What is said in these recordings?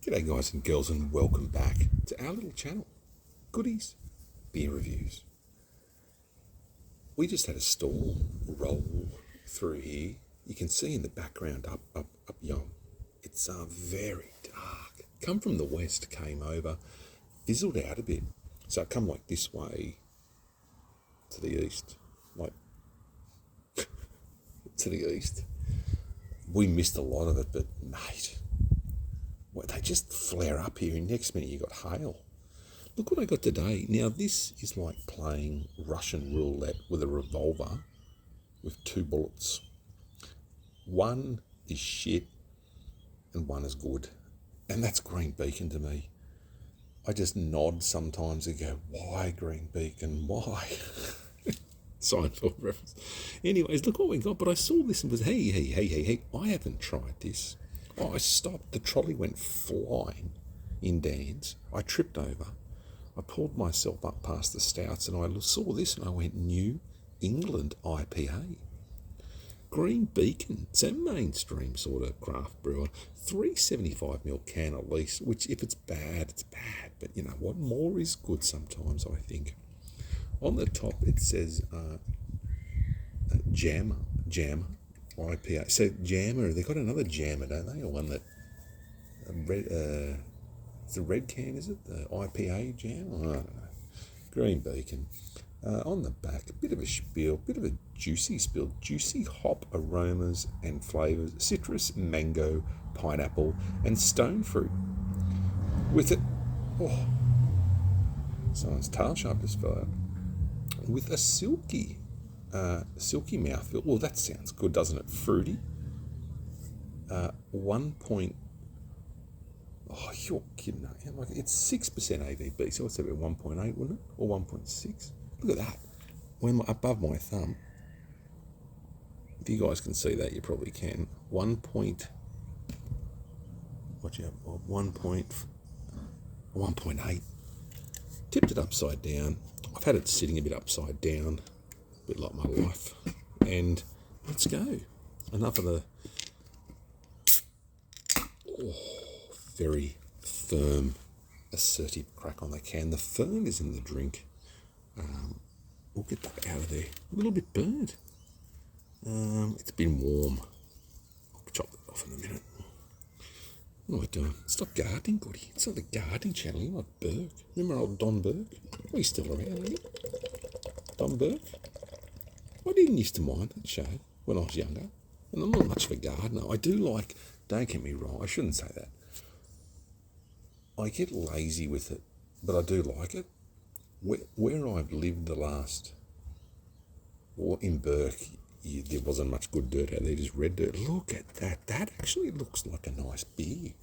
G'day guys and girls, and welcome back to our little channel, Goodies Beer Reviews. We just had a storm roll through here. You can see in the background up yon. It's very dark. Come from the west, came over, fizzled out a bit. So it come like this way to the east, like to the east. We missed a lot of it, but mate, well, they just flare up here, and next minute you got hail. Look what I got today. Now this is like playing Russian roulette with a revolver with two bullets. One is shit and one is good. And that's Green Beacon to me. I just nod sometimes and go, why Green Beacon? Why? Seinfeld reference. Anyways, look what we got. But I saw this and was, hey, I haven't tried this. Oh, I stopped. The trolley went flying in Dan's. I tripped over. I pulled myself up past the stouts and I saw this and I went, New England IPA. Green Beacon. It's a mainstream sort of craft brewer. 375ml can at least, which if it's bad, it's bad. But you know what? More is good sometimes, I think. On the top it says Jammer IPA. So Jammer, they got another Jammer, don't they? Or one that it's a red can, is it? The IPA Jam? I don't know. Green Beacon. On the back, a bit of a spiel, bit of a juicy spiel. Juicy hop aromas and flavours. Citrus, mango, pineapple, and stone fruit. With it, someone's tail sharp just fell out. With a silky mouthfeel. Well, that sounds good, doesn't it? Fruity. 1 point. Oh, you're kidding, like it's 6% ABV, so it's about 1.8, wouldn't it? Or 1.6? Look at that. When above my thumb. If you guys can see that, you probably can. 1.8. Tipped it upside down. I've had it sitting a bit upside down, a bit like my life. And let's go. Enough of the very firm, assertive crack on the can. The firm is in the drink. We'll get that out of there. A little bit burnt. It's been warm. I'll chop that off in a minute. What am I doing? Stop gardening, Goody. It's not the gardening channel. You're not Burke. Remember old Don Burke? Well, he's still around, isn't he? Don Burke? I didn't used to mind that show when I was younger. And I'm not much of a gardener. I do like, don't get me wrong, I shouldn't say that. I get lazy with it, but I do like it. Where I've lived the last, or in Burke, there wasn't much good dirt out there, just red dirt. Look at that. That actually looks like a nice beer.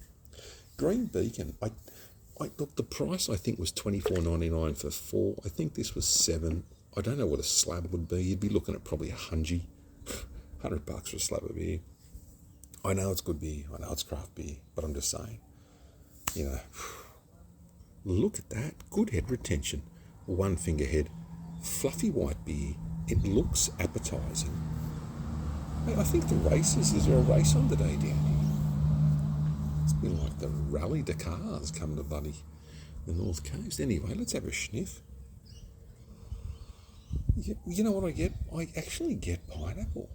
Green Beacon. I look, the price I think was $24.99 for 4. I think this was 7. I don't know what a slab would be. You'd be looking at probably $100 for a slab of beer. I know it's good beer. I know it's craft beer, but I'm just saying, you know, look at that. Good head retention. 1 finger head. Fluffy white beer. It looks appetising. I think the races, is there a race on today down here? It's been like the Rally Dakars come to bloody the North Coast. Anyway, let's have a sniff. You know what I get? I actually get pineapple.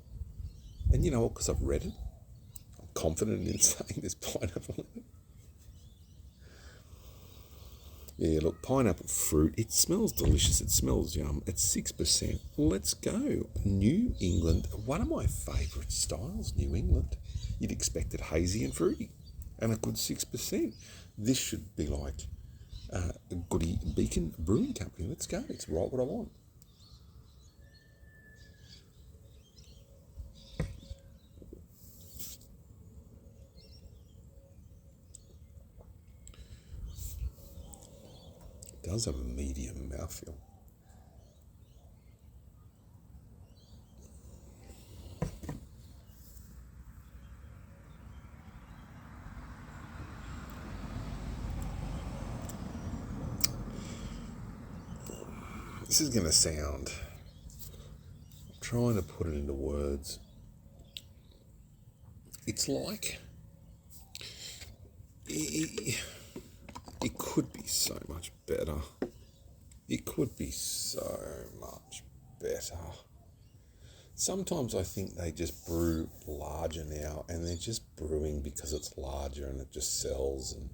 And you know what, because I've read it, I'm confident in saying there's pineapple in it. Yeah, look, pineapple fruit. It smells delicious. It smells yum. It's 6%. Let's go. New England. One of my favourite styles, New England. You'd expect it hazy and fruity. And a good 6%. This should be like a Goody Beacon Brewing Company. Let's go. It's right what I want. It does have a medium mouthfeel. This is going to sound, I'm trying to put it into words. It's like it could be so much better. It could be so much better. Sometimes I think they just brew larger now, and they're just brewing because it's larger and it just sells, and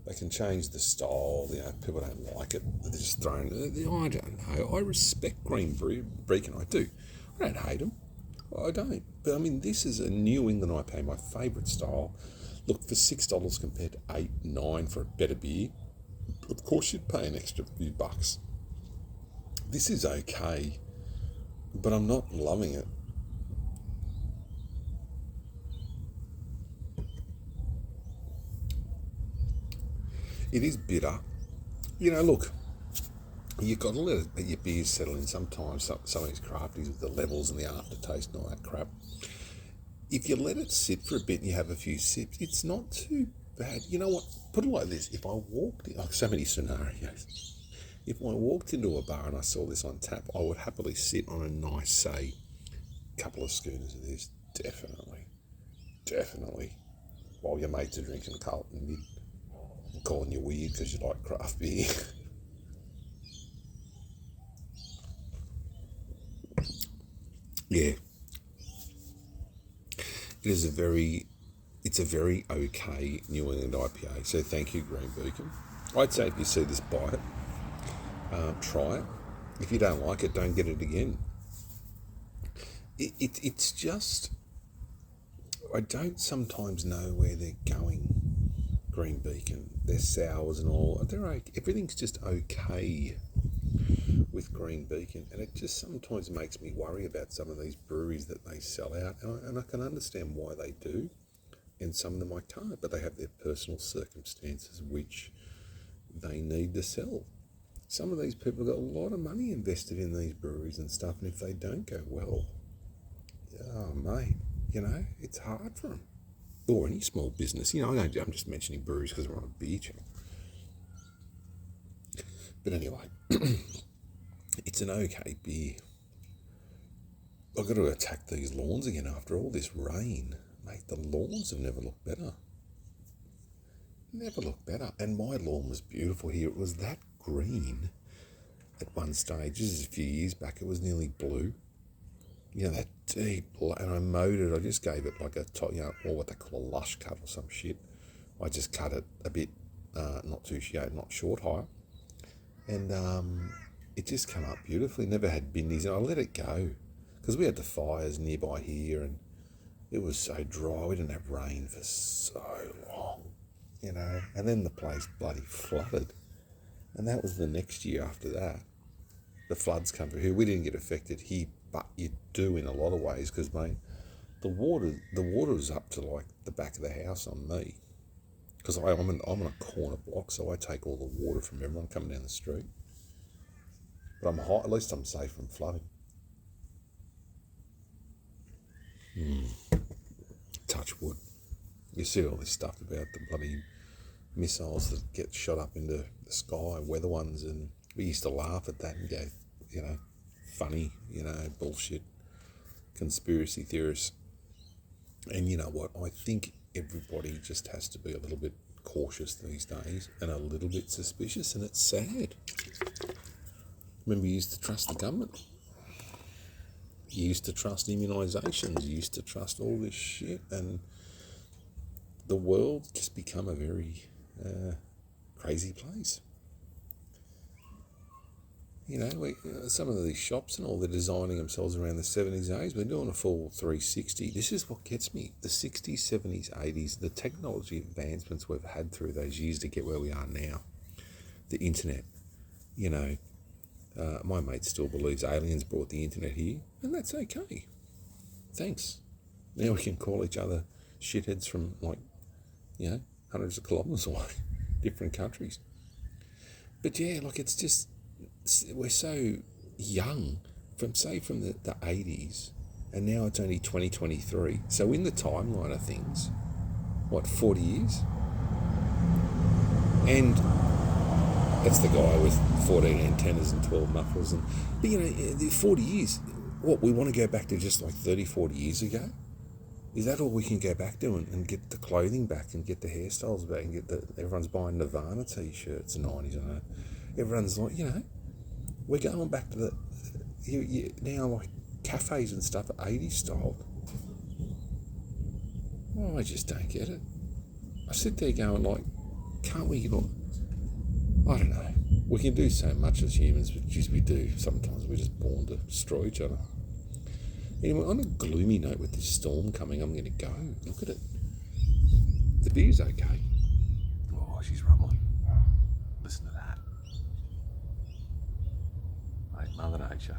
they can change the style. People don't like it. They're just throwing. I don't know. I respect Green Beacon. I do. I don't hate them. I don't. But I mean, this is a New England IPA, my favourite style. Look, for $6 compared to $8, $9 for a better beer, of course you'd pay an extra few bucks. This is okay, but I'm not loving it. It is bitter. Look, you've got to let your beers settle in sometimes. Some of these crafties with the levels and the aftertaste and all that crap. If you let it sit for a bit and you have a few sips, it's not too bad. You know what? Put it like this. If I walked in, so many scenarios. If I walked into a bar and I saw this on tap, I would happily sit on a nice, say, couple of schooners of this. Definitely. While your mates are drinking Carlton Mid and calling you weird because you like craft beer. Yeah. It's a very okay New England IPA. So thank you, Green Beacon. I'd say if you see this, buy it. Try it. If you don't like it, don't get it again. It's just, I don't sometimes know where they're going, Green Beacon. Their sours and all, everything's just okay with Green Beacon, and it just sometimes makes me worry about some of these breweries that they sell out, and I can understand why they do, and some of them I can't, but they have their personal circumstances which they need to sell. Some of these people got a lot of money invested in these breweries and stuff, and if they don't go well, oh mate, it's hard for them. Or any small business, I'm just mentioning breweries because we're on a beer channel. But anyway, it's an okay beer. I've got to attack these lawns again after all this rain. Mate, the lawns have never looked better. And my lawn was beautiful here. It was that green at one stage. This is a few years back. It was nearly blue. That deep blue. And I mowed it. I just gave it like or what they call a lush cut or some shit. I just cut it a bit, not short high. And it just came up beautifully. Never had bindies, and I let it go because we had the fires nearby here, and it was so dry. We didn't have rain for so long, And then the place bloody flooded, and that was the next year after that. The floods come through here. We didn't get affected here, but you do in a lot of ways because, mate, the water was up to like the back of the house on me. Because I'm on a corner block, so I take all the water from everyone coming down the street. But I'm hot. At least I'm safe from flooding. Touch wood. You see all this stuff about the bloody missiles that get shot up into the sky, weather ones, and we used to laugh at that and go, funny, bullshit, conspiracy theorists. And you know what? I think everybody just has to be a little bit cautious these days and a little bit suspicious, and it's sad. Remember, you used to trust the government. You used to trust immunisations. You used to trust all this shit, and the world just become a very crazy place. Some of these shops and all, they're designing themselves around the 70s and 80s. We're doing a full 360. This is what gets me. The 60s, 70s, 80s, the technology advancements we've had through those years to get where we are now. The internet, my mate still believes aliens brought the internet here, and that's okay. Thanks. Now we can call each other shitheads from hundreds of kilometres away, different countries. But yeah, it's just, we're so young from the 80s, and now it's only 2023. So in the timeline of things, 40 years? And that's the guy with 14 antennas and 12 mufflers. But 40 years, we want to go back to just 30, 40 years ago? Is that all we can go back to and get the clothing back and get the hairstyles back and get everyone's buying Nirvana t-shirts, 90s, I know. Everyone's like, we're going back to now like cafes and stuff are 80s style. Oh, I just don't get it. I sit there going like, can't we, I don't know. We can do so much as humans, but just we do. Sometimes we're just born to destroy each other. Anyway, on a gloomy note with this storm coming, I'm going to go. Look at it. The beer's okay. Oh, she's rumbling. Listen to that. Hey, Mother Nature.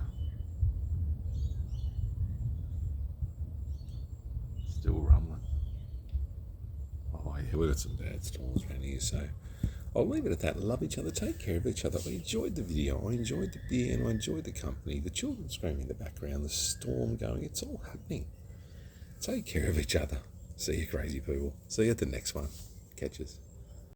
Still rumbling. Oh, yeah, we've got some bad storms around here, so I'll leave it at that. Love each other. Take care of each other. I enjoyed the video. I enjoyed the beer, and I enjoyed the company. The children screaming in the background, the storm going. It's all happening. Take care of each other. See you, crazy people. See you at the next one. Catches.